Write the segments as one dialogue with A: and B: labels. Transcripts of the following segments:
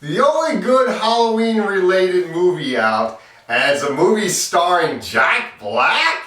A: The only good Halloween related movie out, and it's a movie starring Jack Black?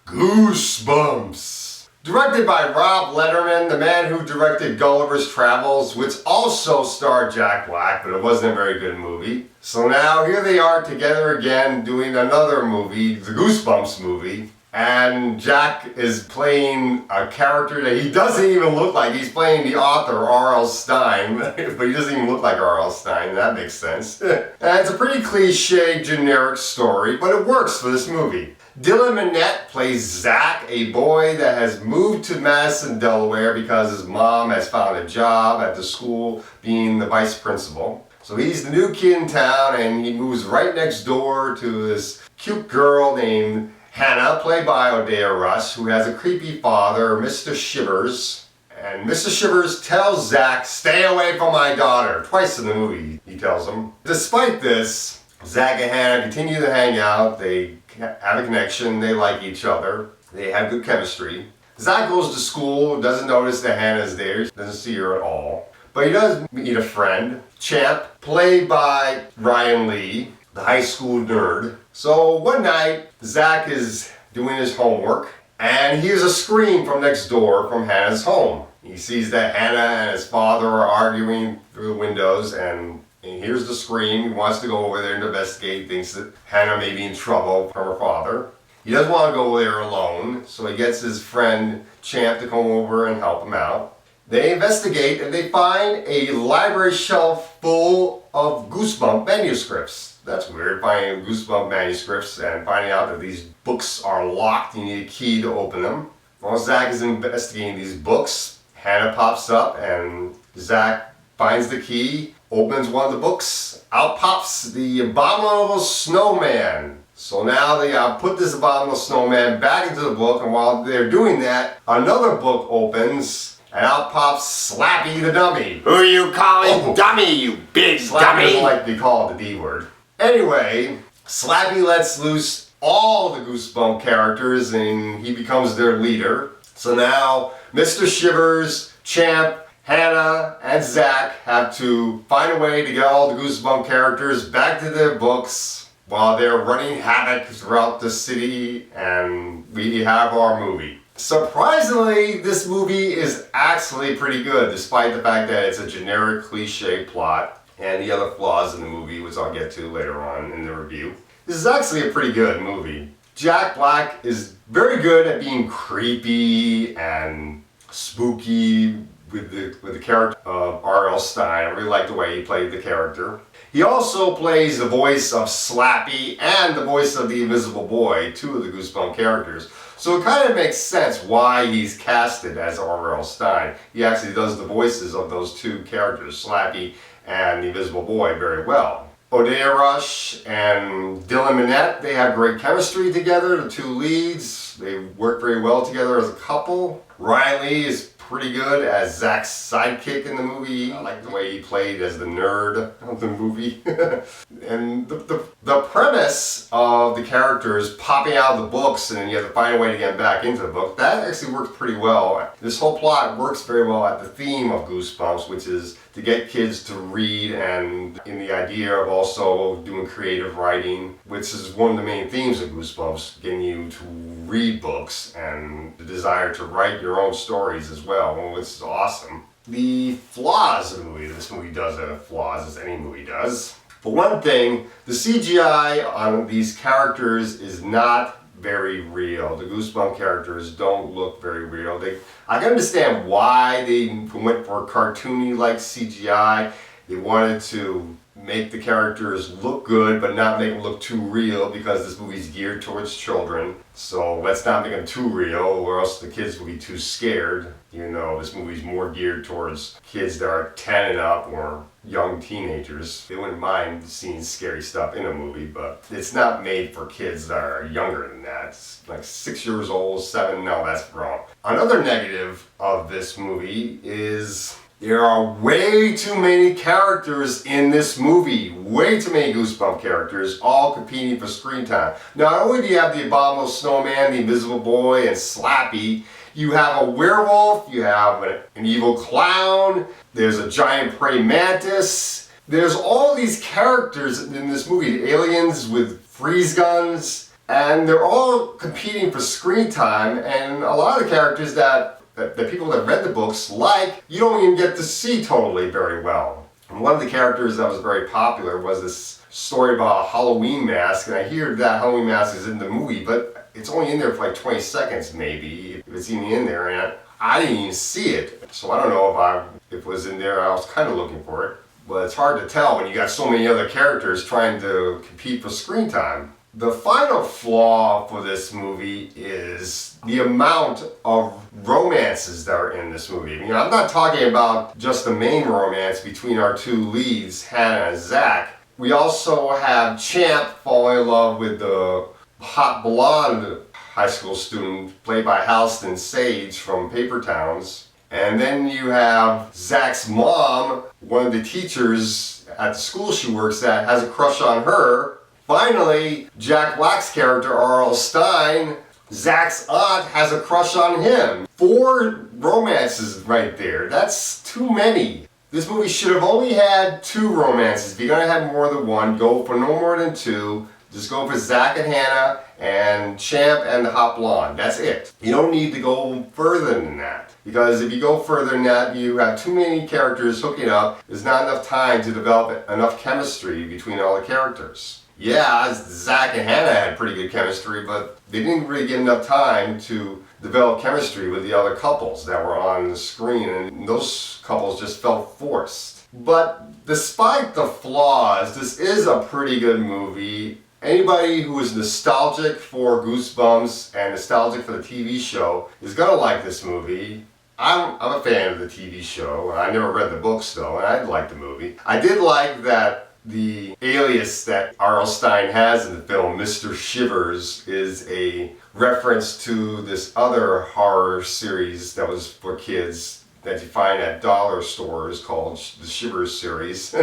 A: Goosebumps. Directed by Rob Letterman, the man who directed Gulliver's Travels, which also starred Jack Black, but it wasn't a very good movie. So now here they are together again doing another movie, the Goosebumps movie. And Jack is playing a character that he doesn't even look like. He's playing the author, R.L. Stine, but he doesn't even look like R.L. Stine. That makes sense. And it's a pretty cliche, generic story, but it works for this movie. Dylan Minnette plays Zach, a boy that has moved to Madison, Delaware because his mom has found a job at the school being the vice principal. So he's the new kid in town and he moves right next door to this cute girl named Hannah, played by Odeya Rush, who has a creepy father, Mr. Shivers. And Mr. Shivers tells Zach, "Stay away from my daughter." Twice in the movie, he tells him. Despite this, Zach and Hannah continue to hang out. They have a connection. They like each other. They have good chemistry. Zach goes to school, doesn't notice that Hannah's there, doesn't see her at all. But he does meet a friend, Champ, played by Ryan Lee, the high school nerd. So one night, Zach is doing his homework and he hears a scream from next door from Hannah's home. He sees that Hannah and his father are arguing through the windows and he hears the scream. He wants to go over there and investigate. Thinks that Hannah may be in trouble from her father. He doesn't want to go there alone, so he gets his friend Champ to come over and help him out. They investigate and they find a library shelf full of Goosebump manuscripts. That's weird, finding Goosebump manuscripts and finding out that these books are locked. You need a key to open them. While Zach is investigating these books, Hannah pops up and Zach finds the key, opens one of the books. Out pops the abominable snowman. So now they put this abominable snowman back into the book, and while they're doing that, another book opens, and out pops Slappy the dummy.
B: Who you calling dummy, you big
A: Slappy
B: dummy?
A: doesn't like to be called the D word. Anyway, Slappy lets loose all the Goosebump characters, and he becomes their leader. So now, Mr. Shivers, Champ, Hannah, and Zach have to find a way to get all the Goosebump characters back to their books while they're running havoc throughout the city, and we have our movie. Surprisingly, this movie is actually pretty good, despite the fact that it's a generic cliche plot and the other flaws in the movie, which I'll get to later on in the review. This is actually a pretty good movie. Jack Black is very good at being creepy and spooky with the character of R.L. Stine. I really like the way he played the character. He also plays the voice of Slappy and the voice of the Invisible Boy, two of the Goosebump characters. So it kind of makes sense why he's casted as R.L. Stine. He actually does the voices of those two characters, Slappy and the Invisible Boy, very well. Odeya Rush and Dylan Minnette, they have great chemistry together, the two leads. They work very well together as a couple. Ryan Lee is pretty good as Zach's sidekick in the movie. I like the way he played as the nerd of the movie. And the premise of the characters popping out of the books and then you have to find a way to get back into the book, that actually works pretty well. This whole plot works very well at the theme of Goosebumps, which is to get kids to read, and in the idea of also doing creative writing, which is one of the main themes of Goosebumps, getting you to read books and the desire to write your own stories as well, which is awesome. The flaws of the movie, this movie does have flaws, as any movie does. For one thing, the CGI on these characters is not very real. The Goosebump characters don't look very real. I can understand why they went for cartoony like CGI. They wanted to make the characters look good, but not make them look too real, because this movie's geared towards children. So let's not make them too real, or else the kids will be too scared. You know, this movie's more geared towards kids that are 10 and up, or young teenagers. They wouldn't mind seeing scary stuff in a movie, but it's not made for kids that are younger than that. It's like 6 years old, 7, no, that's wrong. Another negative of this movie is there are way too many characters in this movie. Way too many Goosebumps characters, all competing for screen time. Not only do you have the Abominable Snowman, the Invisible Boy, and Slappy, you have a werewolf, you have an evil clown, there's a giant praying mantis. There's all these characters in this movie, aliens with freeze guns, and they're all competing for screen time, and a lot of the characters that the people that read the books like, you don't even get to see totally very well. And one of the characters that was very popular was this story about a Halloween mask, and I hear that Halloween mask is in the movie, but it's only in there for like 20 seconds maybe, if it's even in there, and I didn't even see it. So I don't know if it was in there. I was kind of looking for it, but it's hard to tell when you got so many other characters trying to compete for screen time. The final flaw for this movie is the amount of romances that are in this movie. I mean, I'm not talking about just the main romance between our two leads, Hannah and Zach. We also have Champ falling in love with the hot blonde high school student played by Halston Sage from Paper Towns. And then you have Zach's mom, one of the teachers at the school she works at, has a crush on her. Finally, Jack Black's character, R.L. Stine, Zach's aunt has a crush on him. 4 romances right there. That's too many. This movie should have only had 2 romances. If you're going to have more than one, go for no more than 2. Just go for Zach and Hannah and Champ and the hot blonde. That's it. You don't need to go further than that. Because if you go further than that, you have too many characters hooking up. There's not enough time to develop enough chemistry between all the characters. Yeah, Zach and Hannah had pretty good chemistry, but they didn't really get enough time to develop chemistry with the other couples that were on the screen, and those couples just felt forced. But despite the flaws, this is a pretty good movie. Anybody who is nostalgic for Goosebumps and nostalgic for the TV show is gonna like this movie. I'm a fan of the TV show. I never read the books though, and I liked the movie. I did like that the alias that R.L. Stine has in the film, Mr. Shivers, is a reference to this other horror series that was for kids that you find at dollar stores called the Shivers series.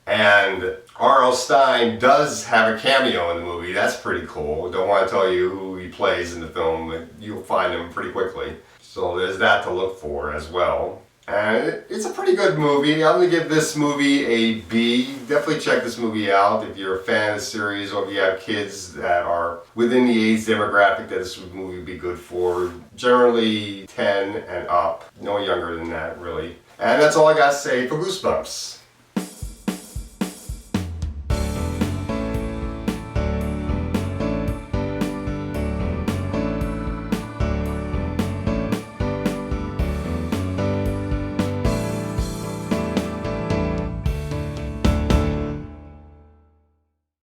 A: And R.L. Stine does have a cameo in the movie. That's pretty cool. Don't want to tell you who he plays in the film, but you'll find him pretty quickly. So there's that to look for as well. And it's a pretty good movie. I'm going to give this movie a B. Definitely check this movie out if you're a fan of the series, or if you have kids that are within the age demographic that this movie would be good for. Generally 10 and up. No younger than that, really. And that's all I got to say for Goosebumps.